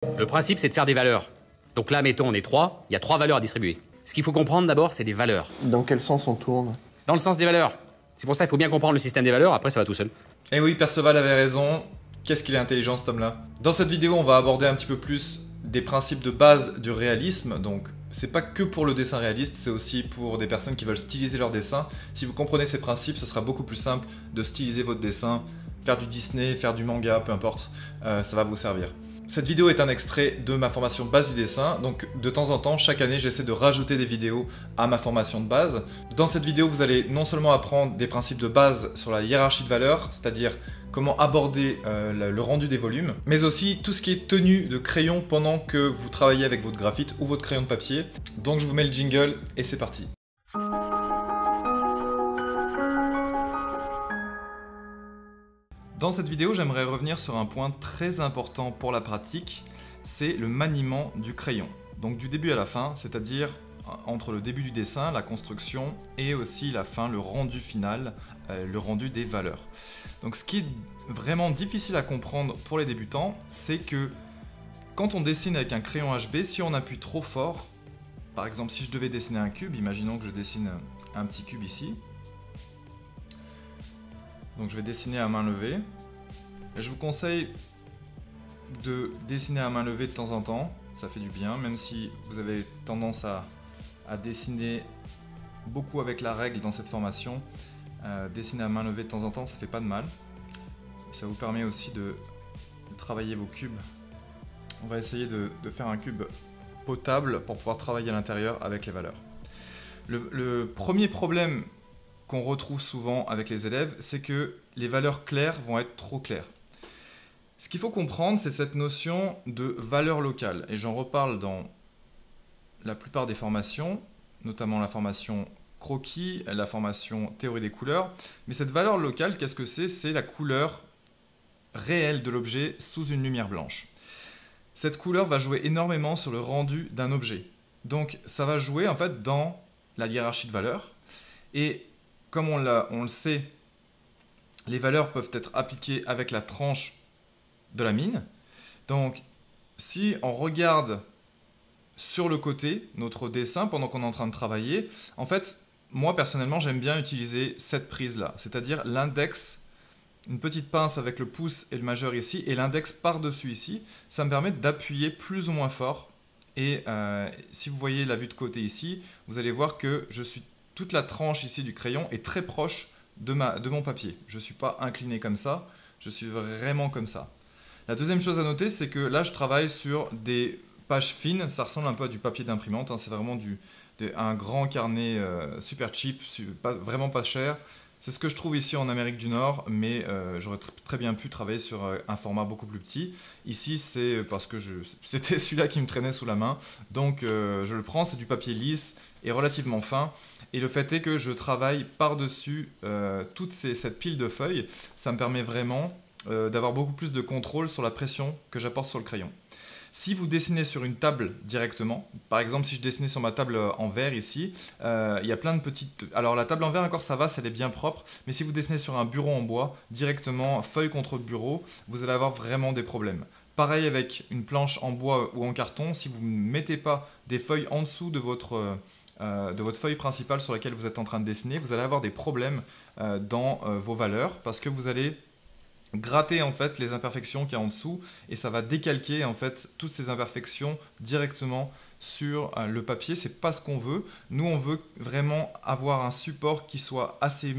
Le principe, c'est de faire des valeurs. Donc là, mettons, on est 3, il y a 3 valeurs à distribuer. Ce qu'il faut comprendre d'abord, c'est des valeurs. Dans quel sens on tourne? Dans le sens des valeurs. C'est pour ça qu'il faut bien comprendre le système des valeurs, après ça va tout seul. Et oui, Perceval avait raison. Qu'est-ce qu'il est intelligent cet homme-là. Dans cette vidéo, on va aborder un petit peu plus des principes de base du réalisme. Donc, c'est pas que pour le dessin réaliste, c'est aussi pour des personnes qui veulent styliser leur dessin. Si vous comprenez ces principes, ce sera beaucoup plus simple de styliser votre dessin, faire du Disney, faire du manga, peu importe, ça va vous servir. Cette vidéo est un extrait de ma formation de base du dessin, donc de temps en temps, chaque année, j'essaie de rajouter des vidéos à ma formation de base. Dans cette vidéo, vous allez non seulement apprendre des principes de base sur la hiérarchie de valeurs, c'est-à-dire comment aborder le rendu des volumes, mais aussi tout ce qui est tenue de crayon pendant que vous travaillez avec votre graphite ou votre crayon de papier. Donc je vous mets le jingle et c'est parti. Dans cette vidéo, j'aimerais revenir sur un point très important pour la pratique, c'est le maniement du crayon. Donc du début à la fin, c'est-à-dire entre le début du dessin, la construction, et aussi la fin, le rendu final, le rendu des valeurs. Donc ce qui est vraiment difficile à comprendre pour les débutants, c'est que quand on dessine avec un crayon HB, si on appuie trop fort, par exemple si je devais dessiner un cube, imaginons que je dessine un petit cube ici, donc je vais dessiner à main levée. Et je vous conseille de dessiner à main levée de temps en temps, ça fait du bien, même si vous avez tendance à dessiner beaucoup avec la règle dans cette formation. Dessiner à main levée de temps en temps, ça fait pas de mal. Et ça vous permet aussi de travailler vos cubes. On va essayer de faire un cube potable pour pouvoir travailler à l'intérieur avec les valeurs. Le premier problème qu'on retrouve souvent avec les élèves, c'est que les valeurs claires vont être trop claires. Ce qu'il faut comprendre, c'est cette notion de valeur locale. Et j'en reparle dans la plupart des formations, notamment la formation croquis, la formation théorie des couleurs. Mais cette valeur locale, qu'est-ce que c'est? C'est la couleur réelle de l'objet sous une lumière blanche. Cette couleur va jouer énormément sur le rendu d'un objet. Donc ça va jouer en fait dans la hiérarchie de valeurs. Et comme on le sait, les valeurs peuvent être appliquées avec la tranche de la mine. Donc, si on regarde sur le côté notre dessin pendant qu'on est en train de travailler, en fait, moi personnellement, j'aime bien utiliser cette prise-là, c'est-à-dire l'index, une petite pince avec le pouce et le majeur ici, et l'index par-dessus ici. Ça me permet d'appuyer plus ou moins fort. Et si vous voyez la vue de côté ici, vous allez voir que toute la tranche ici du crayon est très proche de mon papier. Je ne suis pas incliné comme ça, je suis vraiment comme ça. La deuxième chose à noter, c'est que là, je travaille sur des pages fines. Ça ressemble un peu à du papier d'imprimante, hein. C'est vraiment un grand carnet super cheap, vraiment pas cher. C'est ce que je trouve ici en Amérique du Nord, mais j'aurais très bien pu travailler sur un format beaucoup plus petit. Ici, c'est parce que c'était celui-là qui me traînait sous la main. Donc, je le prends, c'est du papier lisse et relativement fin. Et le fait est que je travaille par-dessus toute cette pile de feuilles. Ça me permet vraiment d'avoir beaucoup plus de contrôle sur la pression que j'apporte sur le crayon. Si vous dessinez sur une table directement, par exemple si je dessinais sur ma table en verre ici, il y a plein de petites... Alors la table en verre encore ça va, elle est bien propre, mais si vous dessinez sur un bureau en bois, directement feuille contre bureau, vous allez avoir vraiment des problèmes. Pareil avec une planche en bois ou en carton, si vous ne mettez pas des feuilles en dessous de votre feuille principale sur laquelle vous êtes en train de dessiner, vous allez avoir des problèmes dans vos valeurs parce que vous allez gratter en fait les imperfections qu'il y a en dessous et ça va décalquer en fait toutes ces imperfections directement sur le papier. C'est pas ce qu'on veut. Nous on veut vraiment avoir un support qui soit assez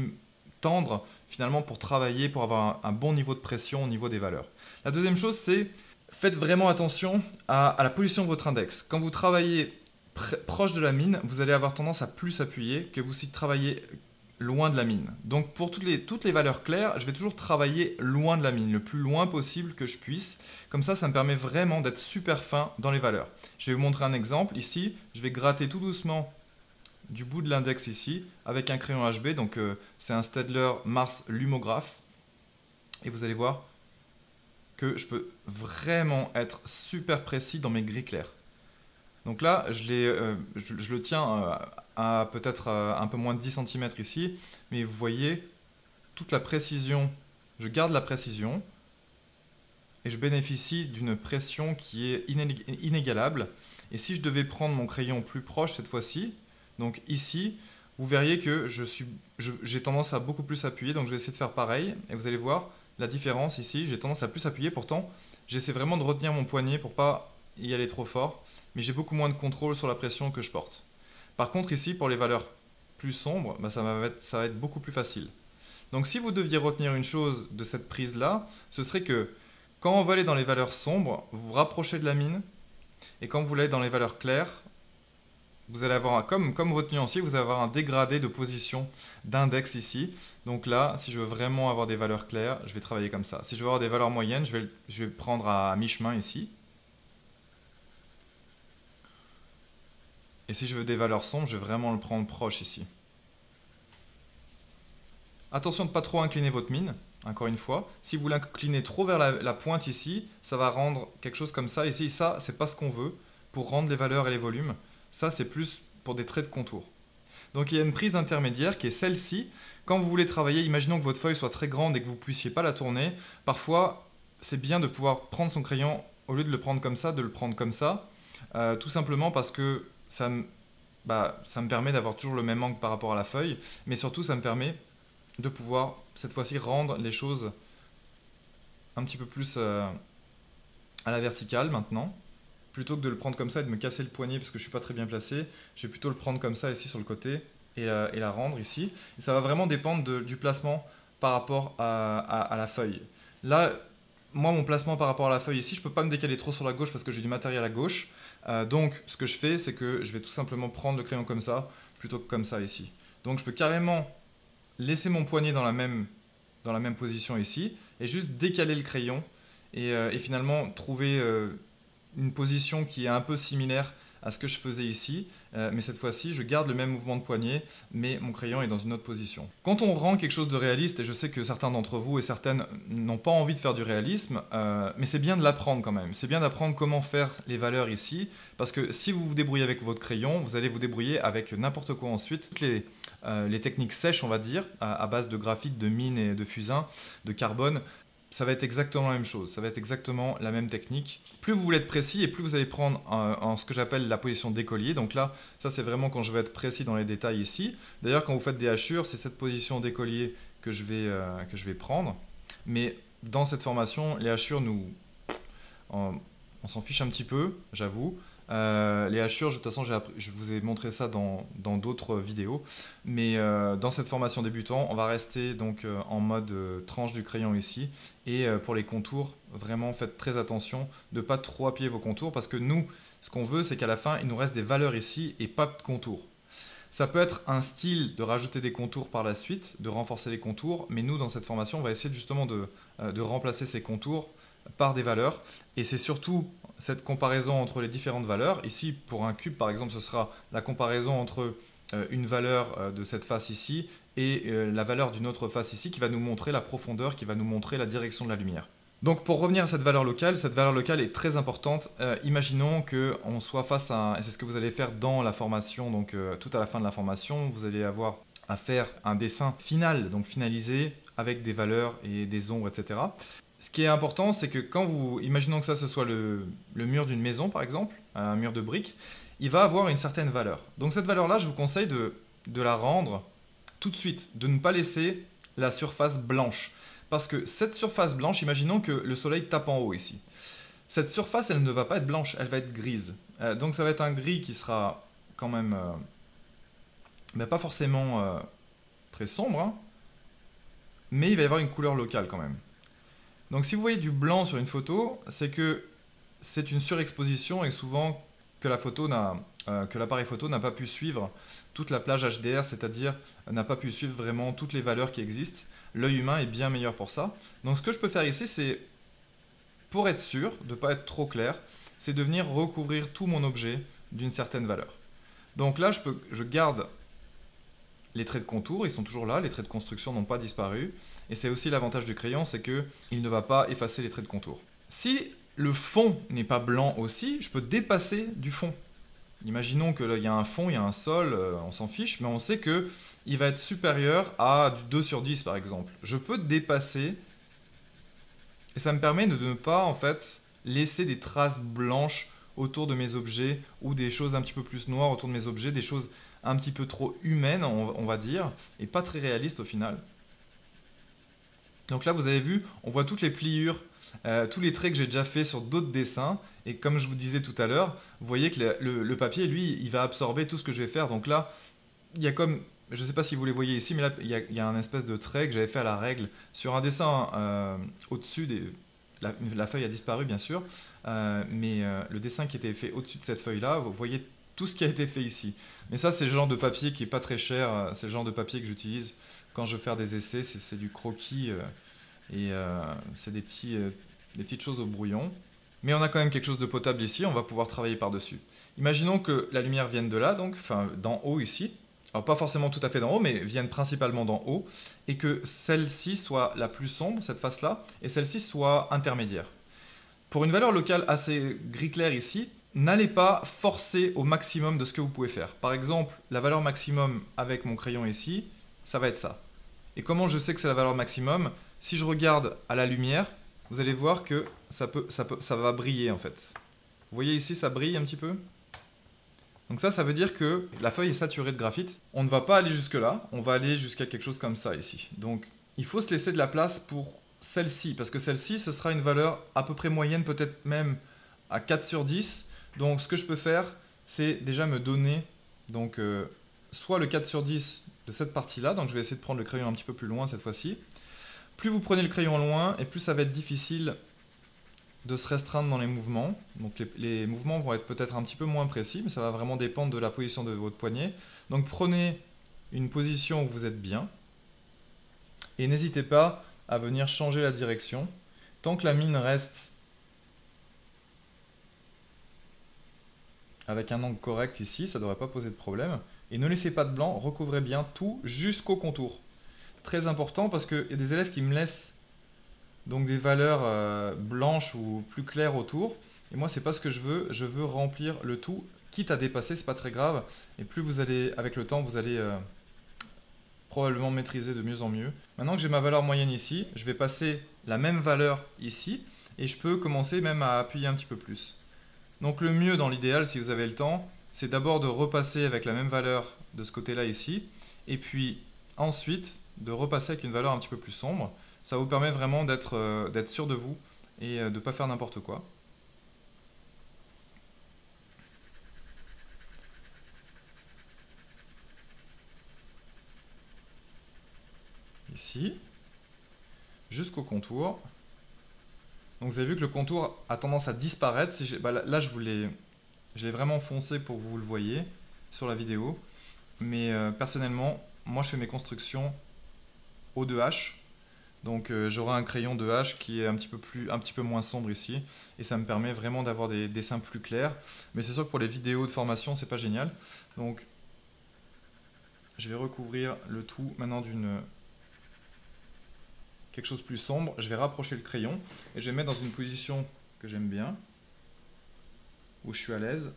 tendre finalement pour travailler, pour avoir un bon niveau de pression au niveau des valeurs. La deuxième chose, c'est faites vraiment attention à la position de votre index. Quand vous travaillez proche de la mine, vous allez avoir tendance à plus appuyer que vous si travaillez loin de la mine. Donc pour toutes les valeurs claires, je vais toujours travailler loin de la mine, le plus loin possible que je puisse. Comme ça me permet vraiment d'être super fin dans les valeurs. Je vais vous montrer un exemple. Ici, je vais gratter tout doucement du bout de l'index ici avec un crayon HB. Donc c'est un Staedtler Mars Lumograph. Et vous allez voir que je peux vraiment être super précis dans mes gris clairs. Donc là, je le tiens à peut-être un peu moins de 10 cm ici, mais vous voyez toute la précision, je garde la précision, et je bénéficie d'une pression qui est inégalable. Et si je devais prendre mon crayon plus proche cette fois-ci, donc ici, vous verriez que j'ai tendance à beaucoup plus appuyer, donc je vais essayer de faire pareil, et vous allez voir la différence ici, j'ai tendance à plus appuyer, pourtant j'essaie vraiment de retenir mon poignet pour pas y aller trop fort, mais j'ai beaucoup moins de contrôle sur la pression que je porte. Par contre ici, pour les valeurs plus sombres, bah, ça va être beaucoup plus facile. Donc si vous deviez retenir une chose de cette prise-là, ce serait que quand on va aller dans les valeurs sombres, vous vous rapprochez de la mine, et quand vous allez dans les valeurs claires, vous allez avoir, comme votre nuancier, vous allez avoir un dégradé de position d'index ici. Donc là, si je veux vraiment avoir des valeurs claires, je vais travailler comme ça. Si je veux avoir des valeurs moyennes, je vais prendre à mi-chemin ici. Et si je veux des valeurs sombres, je vais vraiment le prendre proche ici. Attention de ne pas trop incliner votre mine, encore une fois. Si vous l'inclinez trop vers la pointe ici, ça va rendre quelque chose comme ça. Ici, ça, c'est pas ce qu'on veut pour rendre les valeurs et les volumes. Ça, c'est plus pour des traits de contour. Donc il y a une prise intermédiaire qui est celle-ci. Quand vous voulez travailler, imaginons que votre feuille soit très grande et que vous ne puissiez pas la tourner. Parfois, c'est bien de pouvoir prendre son crayon, au lieu de le prendre comme ça, de le prendre comme ça. Tout simplement parce que ça me permet d'avoir toujours le même angle par rapport à la feuille. Mais surtout, ça me permet de pouvoir, cette fois-ci, rendre les choses un petit peu plus à la verticale maintenant. Plutôt que de le prendre comme ça et de me casser le poignet parce que je ne suis pas très bien placé, je vais plutôt le prendre comme ça ici sur le côté et la rendre ici. Et ça va vraiment dépendre du placement par rapport à la feuille. Là, moi, mon placement par rapport à la feuille ici, je ne peux pas me décaler trop sur la gauche parce que j'ai du matériel à gauche. Donc, ce que je fais, c'est que je vais tout simplement prendre le crayon comme ça plutôt que comme ça ici. Donc, je peux carrément laisser mon poignet dans la même position ici et juste décaler le crayon et finalement trouver une position qui est un peu similaire à ce que je faisais ici, mais cette fois-ci, je garde le même mouvement de poignet, mais mon crayon est dans une autre position. Quand on rend quelque chose de réaliste, et je sais que certains d'entre vous et certaines n'ont pas envie de faire du réalisme, mais c'est bien de l'apprendre quand même. C'est bien d'apprendre comment faire les valeurs ici, parce que si vous vous débrouillez avec votre crayon, vous allez vous débrouiller avec n'importe quoi ensuite. Toutes les techniques sèches, on va dire, à base de graphite, de mine et de fusain, de carbone, ça va être exactement la même chose, ça va être exactement la même technique. Plus vous voulez être précis et plus vous allez prendre en ce que j'appelle la position d'écolier. Donc là, ça c'est vraiment quand je vais être précis dans les détails ici. D'ailleurs, quand vous faites des hachures, c'est cette position d'écolier que je vais prendre. Mais dans cette formation, les hachures, on s'en fiche un petit peu, j'avoue. Les hachures, de toute façon, je vous ai montré ça dans d'autres vidéos. Mais dans cette formation débutant, on va rester donc en mode tranche du crayon ici. Et pour les contours, vraiment faites très attention de ne pas trop appuyer vos contours parce que nous, ce qu'on veut, c'est qu'à la fin, il nous reste des valeurs ici et pas de contours. Ça peut être un style de rajouter des contours par la suite, de renforcer les contours, mais nous, dans cette formation, on va essayer justement de remplacer ces contours par des valeurs. Et c'est surtout cette comparaison entre les différentes valeurs. Ici, pour un cube, par exemple, ce sera la comparaison entre une valeur de cette face ici et la valeur d'une autre face ici qui va nous montrer la profondeur, qui va nous montrer la direction de la lumière. Donc pour revenir à cette valeur locale est très importante. Imaginons qu'on soit face à, et c'est ce que vous allez faire dans la formation, donc tout à la fin de la formation, vous allez avoir à faire un dessin final, donc finalisé, avec des valeurs et des ombres, etc. Ce qui est important, c'est que quand vous, imaginons que ça ce soit le mur d'une maison par exemple, un mur de briques, il va avoir une certaine valeur. Donc cette valeur-là, je vous conseille de la rendre tout de suite, de ne pas laisser la surface blanche. Parce que cette surface blanche, imaginons que le soleil tape en haut ici. Cette surface, elle ne va pas être blanche, elle va être grise. Donc ça va être un gris qui sera quand même pas forcément très sombre, hein, mais il va y avoir une couleur locale quand même. Donc si vous voyez du blanc sur une photo, c'est que c'est une surexposition et souvent que l'appareil photo n'a pas pu suivre toute la plage HDR, c'est-à-dire n'a pas pu suivre vraiment toutes les valeurs qui existent. L'œil humain est bien meilleur pour ça. Donc ce que je peux faire ici, c'est, pour être sûr de ne pas être trop clair, c'est de venir recouvrir tout mon objet d'une certaine valeur. Donc là, je garde les traits de contour, ils sont toujours là, les traits de construction n'ont pas disparu. Et c'est aussi l'avantage du crayon, c'est qu'il ne va pas effacer les traits de contour. Si le fond n'est pas blanc aussi, je peux dépasser du fond. Imaginons qu'il y a un fond, il y a un sol, on s'en fiche, mais on sait qu'il va être supérieur à du 2 sur 10 par exemple. Je peux dépasser Et ça me permet de ne pas en fait laisser des traces blanches autour de mes objets ou des choses un petit peu plus noires autour de mes objets, des choses un petit peu trop humaines, on va dire, et pas très réalistes au final. Donc là, vous avez vu, on voit toutes les pliures, tous les traits que j'ai déjà fait sur d'autres dessins. Et comme je vous disais tout à l'heure, vous voyez que le papier, lui, il va absorber tout ce que je vais faire. Donc là, il y a comme, je ne sais pas si vous les voyez ici, mais là, il y a un espèce de trait que j'avais fait à la règle sur un dessin au-dessus des... La feuille a disparu, bien sûr, mais le dessin qui était fait au-dessus de cette feuille-là, vous voyez tout ce qui a été fait ici. Mais ça, c'est le genre de papier qui n'est pas très cher. C'est le genre de papier que j'utilise quand je veux faire des essais. C'est du croquis et c'est des petites choses au brouillon. Mais on a quand même quelque chose de potable ici. On va pouvoir travailler par-dessus. Imaginons que la lumière vienne de là, donc, enfin d'en haut ici. Alors pas forcément tout à fait d'en haut, mais vienne principalement d'en haut. Et que celle-ci soit la plus sombre, cette face-là, et celle-ci soit intermédiaire. Pour une valeur locale assez gris clair ici, n'allez pas forcer au maximum de ce que vous pouvez faire. Par exemple, la valeur maximum avec mon crayon ici, ça va être ça. Et comment je sais que c'est la valeur maximum? Si je regarde à la lumière, vous allez voir que ça va briller en fait. Vous voyez ici, ça brille un petit peu. Donc ça veut dire que la feuille est saturée de graphite. On ne va pas aller jusque là, on va aller jusqu'à quelque chose comme ça ici. Donc il faut se laisser de la place pour celle-ci, parce que celle-ci, ce sera une valeur à peu près moyenne, peut-être même à 4 sur 10. Donc ce que je peux faire, c'est déjà me donner donc, soit le 4 sur 10 de cette partie-là, donc je vais essayer de prendre le crayon un petit peu plus loin cette fois-ci. Plus vous prenez le crayon loin, et plus ça va être difficile de se restreindre dans les mouvements. Donc les mouvements vont être peut-être un petit peu moins précis, mais ça va vraiment dépendre de la position de votre poignet. Donc prenez une position où vous êtes bien, et n'hésitez pas à venir changer la direction. Tant que la mine reste avec un angle correct ici, ça ne devrait pas poser de problème. Et ne laissez pas de blanc, recouvrez bien tout jusqu'au contour. Très important parce qu'il y a des élèves qui me laissent donc des valeurs blanches ou plus claires autour. Et moi, c'est pas ce que je veux remplir le tout, quitte à dépasser, c'est pas très grave. Et plus vous allez, avec le temps, vous allez probablement maîtriser de mieux en mieux. Maintenant que j'ai ma valeur moyenne ici, je vais passer la même valeur ici et je peux commencer même à appuyer un petit peu plus. Donc le mieux dans l'idéal, si vous avez le temps, c'est d'abord de repasser avec la même valeur de ce côté-là ici, et puis ensuite de repasser avec une valeur un petit peu plus sombre. Ça vous permet vraiment d'être sûr de vous et de ne pas faire n'importe quoi. Ici, jusqu'au contour. Donc vous avez vu que le contour a tendance à disparaître. Si là, je l'ai vraiment foncé pour que vous le voyez sur la vidéo. Mais personnellement, moi je fais mes constructions au 2H. Donc j'aurai un crayon 2H qui est un petit peu moins sombre ici. Et ça me permet vraiment d'avoir des dessins plus clairs. Mais c'est sûr que pour les vidéos de formation, c'est pas génial. Donc je vais recouvrir le tout maintenant quelque chose de plus sombre. Je vais rapprocher le crayon et je vais mettre dans une position que j'aime bien, où je suis à l'aise.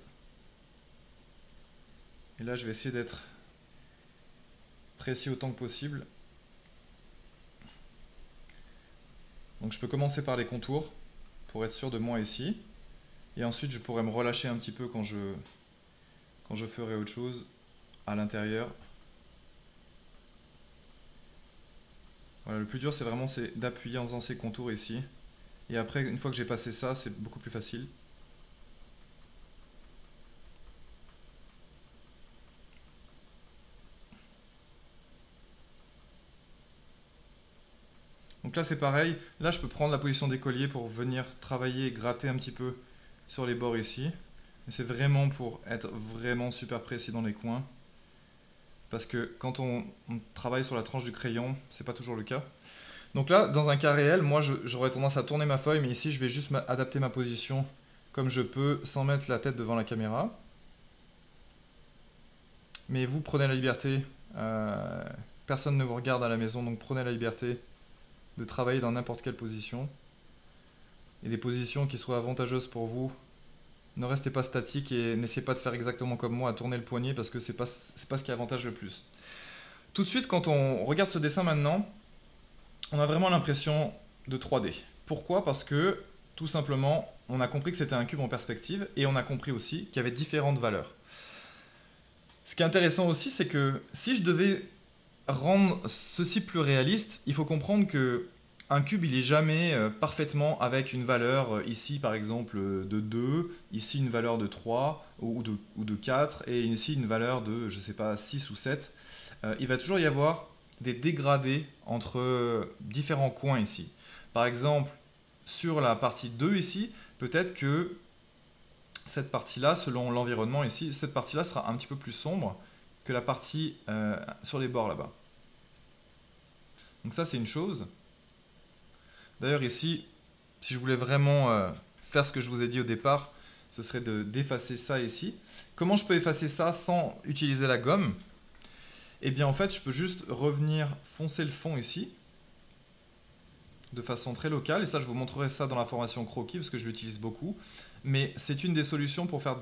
Et là, je vais essayer d'être précis autant que possible. Donc je peux commencer par les contours pour être sûr de moi ici. Et ensuite, je pourrais me relâcher un petit peu quand je ferai autre chose à l'intérieur. Voilà, le plus dur, c'est vraiment d'appuyer en faisant ces contours ici. Et après, une fois que j'ai passé ça, c'est beaucoup plus facile. Donc là, c'est pareil. Là, je peux prendre la position d'écolier pour venir travailler et gratter un petit peu sur les bords ici. Mais c'est vraiment pour être vraiment super précis dans les coins. Parce que quand on travaille sur la tranche du crayon, c'est pas toujours le cas. Donc là, dans un cas réel, moi j'aurais tendance à tourner ma feuille, mais ici je vais juste adapter ma position comme je peux sans mettre la tête devant la caméra. Mais vous prenez la liberté, personne ne vous regarde à la maison, donc prenez la liberté de travailler dans n'importe quelle position. Et des positions qui soient avantageuses pour vous. Ne restez pas statique et n'essayez pas de faire exactement comme moi, à tourner le poignet, parce que c'est pas ce qui avantage le plus. Tout de suite, quand on regarde ce dessin maintenant, on a vraiment l'impression de 3D. Pourquoi? Parce que tout simplement, on a compris que c'était un cube en perspective et on a compris aussi qu'il y avait différentes valeurs. Ce qui est intéressant aussi, c'est que si je devais rendre ceci plus réaliste, il faut comprendre que un cube, il n'est jamais parfaitement avec une valeur, ici par exemple de 2, ici une valeur de 3 ou de 4, et ici une valeur de, je sais pas, 6 ou 7. Il va toujours y avoir des dégradés entre différents coins ici. Par exemple, sur la partie 2 ici, peut-être que cette partie-là, selon l'environnement ici, cette partie-là sera un petit peu plus sombre que la partie sur les bords là-bas. Donc ça, c'est une chose. D'ailleurs ici, si je voulais vraiment faire ce que je vous ai dit au départ, ce serait d'effacer ça ici. Comment je peux effacer ça sans utiliser la gomme? Eh bien en fait, je peux juste revenir foncer le fond ici, de façon très locale, et ça je vous montrerai ça dans la formation croquis, parce que je l'utilise beaucoup. Mais c'est une des solutions pour faire,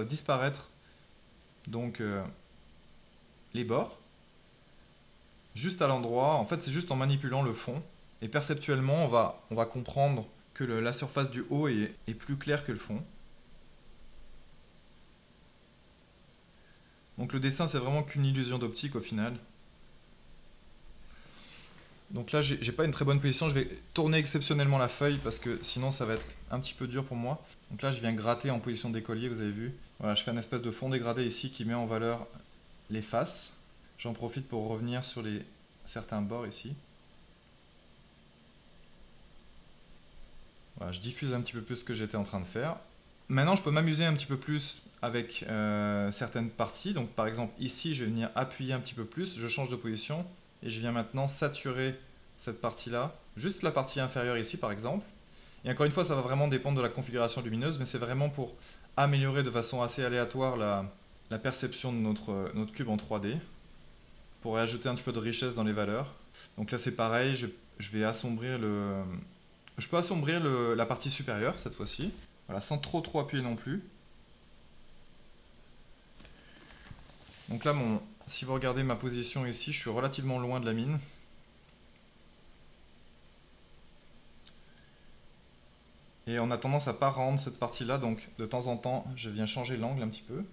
disparaître donc, les bords, juste à l'endroit. En fait, c'est juste en manipulant le fond. Et perceptuellement, on va comprendre que la surface du haut est plus claire que le fond. Donc le dessin, c'est vraiment qu'une illusion d'optique au final. Donc là, j'ai pas une très bonne position. Je vais tourner exceptionnellement la feuille parce que sinon, ça va être un petit peu dur pour moi. Donc là, je viens gratter en position d'écolier, vous avez vu. Voilà, je fais une espèce de fond dégradé ici qui met en valeur les faces. J'en profite pour revenir sur certains bords ici. Voilà, je diffuse un petit peu plus ce que j'étais en train de faire. Maintenant, je peux m'amuser un petit peu plus avec certaines parties. Donc par exemple, ici, je vais venir appuyer un petit peu plus. Je change de position. Et je viens maintenant saturer cette partie-là, juste la partie inférieure ici par exemple. Et encore une fois, ça va vraiment dépendre de la configuration lumineuse, mais c'est vraiment pour améliorer de façon assez aléatoire la perception de notre cube en 3D, pour ajouter un petit peu de richesse dans les valeurs. Donc là c'est pareil, je vais assombrir je peux assombrir la partie supérieure cette fois-ci, voilà, sans trop appuyer non plus. Donc là, si vous regardez ma position ici, je suis relativement loin de la mine. Et on a tendance à ne pas rendre cette partie-là, donc de temps en temps, je viens changer l'angle un petit peu.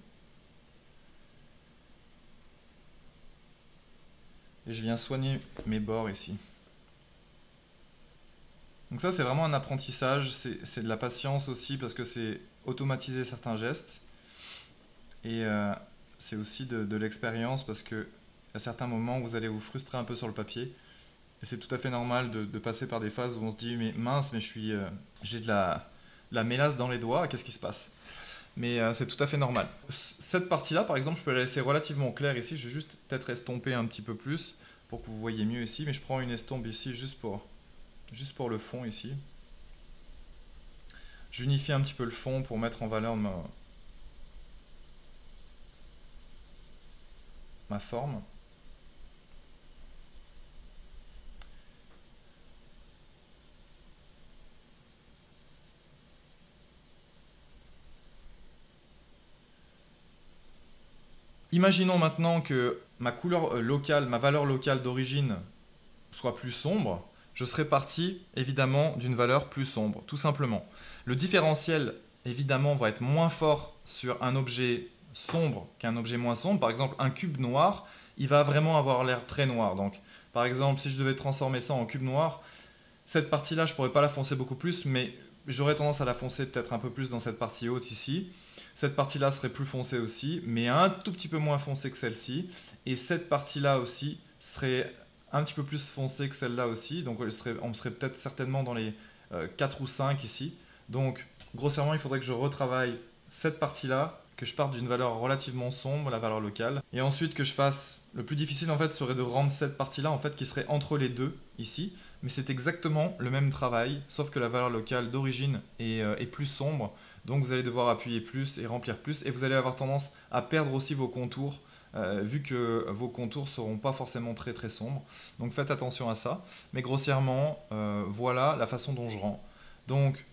Et je viens soigner mes bords ici. Donc ça, c'est vraiment un apprentissage, c'est de la patience aussi, parce que c'est automatiser certains gestes. Et c'est aussi de l'expérience, parce que à certains moments, vous allez vous frustrer un peu sur le papier. Et c'est tout à fait normal de passer par des phases où on se dit « mais mince, mais j'ai de la mélasse dans les doigts, qu'est-ce qui se passe ?» Mais c'est tout à fait normal. Cette partie-là, par exemple, je peux la laisser relativement claire ici. Je vais juste peut-être estomper un petit peu plus pour que vous voyez mieux ici. Mais je prends une estompe ici juste pour le fond ici. J'unifie un petit peu le fond pour mettre en valeur ma forme. Imaginons maintenant que ma couleur locale, ma valeur locale d'origine soit plus sombre. Je serais parti évidemment d'une valeur plus sombre, tout simplement. Le différentiel évidemment va être moins fort sur un objet sombre qu'un objet moins sombre. Par exemple, un cube noir, il va vraiment avoir l'air très noir. Donc, par exemple, si je devais transformer ça en cube noir, cette partie-là, je ne pourrais pas la foncer beaucoup plus, mais j'aurais tendance à la foncer peut-être un peu plus dans cette partie haute ici. Cette partie-là serait plus foncée aussi, mais un tout petit peu moins foncée que celle-ci. Et cette partie-là aussi serait un petit peu plus foncée que celle-là aussi. Donc on serait peut-être certainement dans les 4 ou 5 ici. Donc grossièrement, il faudrait que je retravaille cette partie-là, que je parte d'une valeur relativement sombre, la valeur locale. Et ensuite que je fasse... Le plus difficile en fait serait de rendre cette partie-là en fait qui serait entre les deux ici. Mais c'est exactement le même travail, sauf que la valeur locale d'origine est plus sombre. Donc vous allez devoir appuyer plus et remplir plus. Et vous allez avoir tendance à perdre aussi vos contours, vu que vos contours ne seront pas forcément très très sombres. Donc faites attention à ça. Mais grossièrement, voilà la façon dont je rends. Donc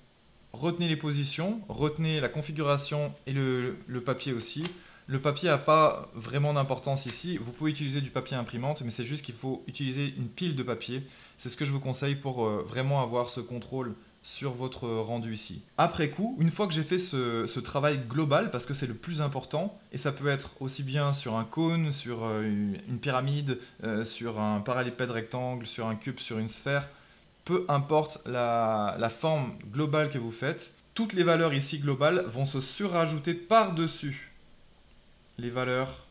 retenez les positions, retenez la configuration et le papier aussi. Le papier n'a pas vraiment d'importance ici. Vous pouvez utiliser du papier imprimante, mais c'est juste qu'il faut utiliser une pile de papier. C'est ce que je vous conseille pour vraiment avoir ce contrôle sur votre rendu ici. Après coup, une fois que j'ai fait ce travail global, parce que c'est le plus important, et ça peut être aussi bien sur un cône, sur une pyramide, sur un parallélépède rectangle, sur un cube, sur une sphère, peu importe la forme globale que vous faites, toutes les valeurs ici globales vont se surajouter par-dessus les valeurs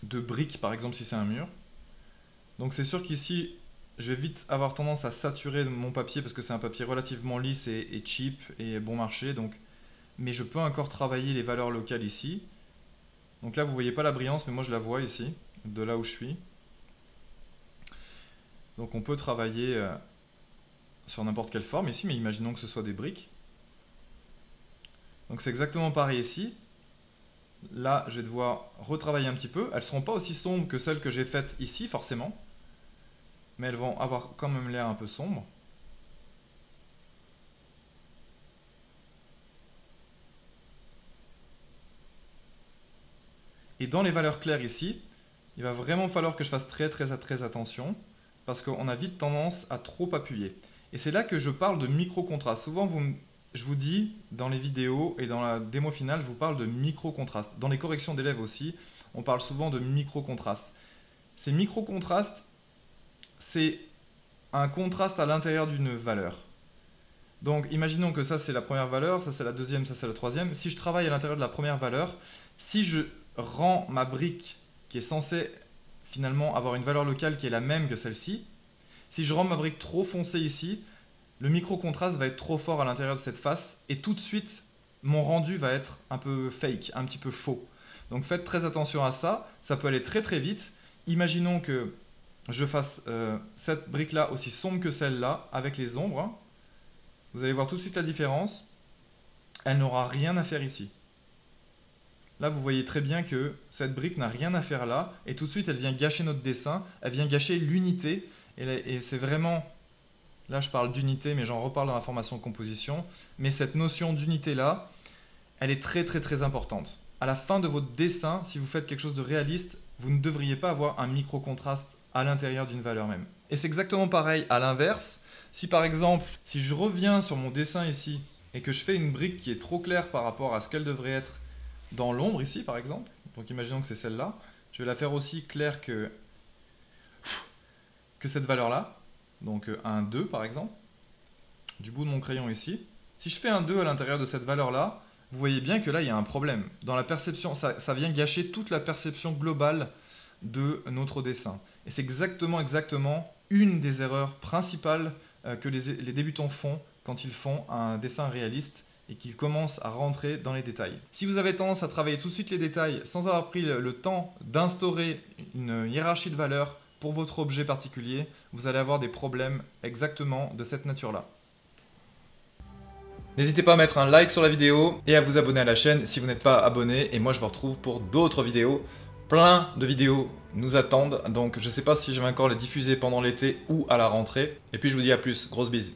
de briques, par exemple si c'est un mur. Donc c'est sûr qu'ici, je vais vite avoir tendance à saturer mon papier parce que c'est un papier relativement lisse et cheap et bon marché. Donc, mais je peux encore travailler les valeurs locales ici. Donc là, vous ne voyez pas la brillance, mais moi je la vois ici, de là où je suis. Donc on peut travailler sur n'importe quelle forme ici, mais imaginons que ce soit des briques. Donc c'est exactement pareil ici. Là, je vais devoir retravailler un petit peu. Elles ne seront pas aussi sombres que celles que j'ai faites ici, forcément. Mais elles vont avoir quand même l'air un peu sombre. Et dans les valeurs claires ici, il va vraiment falloir que je fasse très attention parce qu'on a vite tendance à trop appuyer. Et c'est là que je parle de micro-contraste. Souvent, je vous dis dans les vidéos et dans la démo finale, je vous parle de micro-contraste. Dans les corrections d'élèves aussi, on parle souvent de micro-contraste. Ces micro-contrastes, c'est un contraste à l'intérieur d'une valeur. Donc imaginons que ça c'est la première valeur, ça c'est la deuxième, ça c'est la troisième. Si je travaille à l'intérieur de la première valeur, si je rends ma brique qui est censée finalement avoir une valeur locale qui est la même que celle-ci, si je rends ma brique trop foncée ici, le micro-contraste va être trop fort à l'intérieur de cette face et tout de suite mon rendu va être un peu fake, un petit peu faux. Donc faites très attention à ça, ça peut aller très vite. Imaginons que je fasse cette brique-là aussi sombre que celle-là, avec les ombres. Vous allez voir tout de suite la différence. Elle n'aura rien à faire ici. Là, vous voyez très bien que cette brique n'a rien à faire là. Et tout de suite, elle vient gâcher notre dessin. Elle vient gâcher l'unité. Et c'est vraiment... Là, je parle d'unité, mais j'en reparle dans la formation composition. Mais cette notion d'unité-là, elle est très importante. À la fin de votre dessin, si vous faites quelque chose de réaliste, vous ne devriez pas avoir un micro-contraste à l'intérieur d'une valeur même. Et c'est exactement pareil à l'inverse. Si par exemple, si je reviens sur mon dessin ici et que je fais une brique qui est trop claire par rapport à ce qu'elle devrait être dans l'ombre ici par exemple, donc imaginons que c'est celle-là, je vais la faire aussi claire que cette valeur-là, donc un 2 par exemple, du bout de mon crayon ici. Si je fais un 2 à l'intérieur de cette valeur-là, vous voyez bien que là il y a un problème. Dans la perception, ça vient gâcher toute la perception globale de notre dessin. Et c'est exactement une des erreurs principales que les débutants font quand ils font un dessin réaliste et qu'ils commencent à rentrer dans les détails. Si vous avez tendance à travailler tout de suite les détails sans avoir pris le temps d'instaurer une hiérarchie de valeurs pour votre objet particulier, vous allez avoir des problèmes exactement de cette nature-là. N'hésitez pas à mettre un like sur la vidéo et à vous abonner à la chaîne si vous n'êtes pas abonné. Et moi, je vous retrouve pour d'autres vidéos. Plein de vidéos nous attendent. Donc, je ne sais pas si je vais encore les diffuser pendant l'été ou à la rentrée. Et puis, je vous dis à plus. Grosse bise.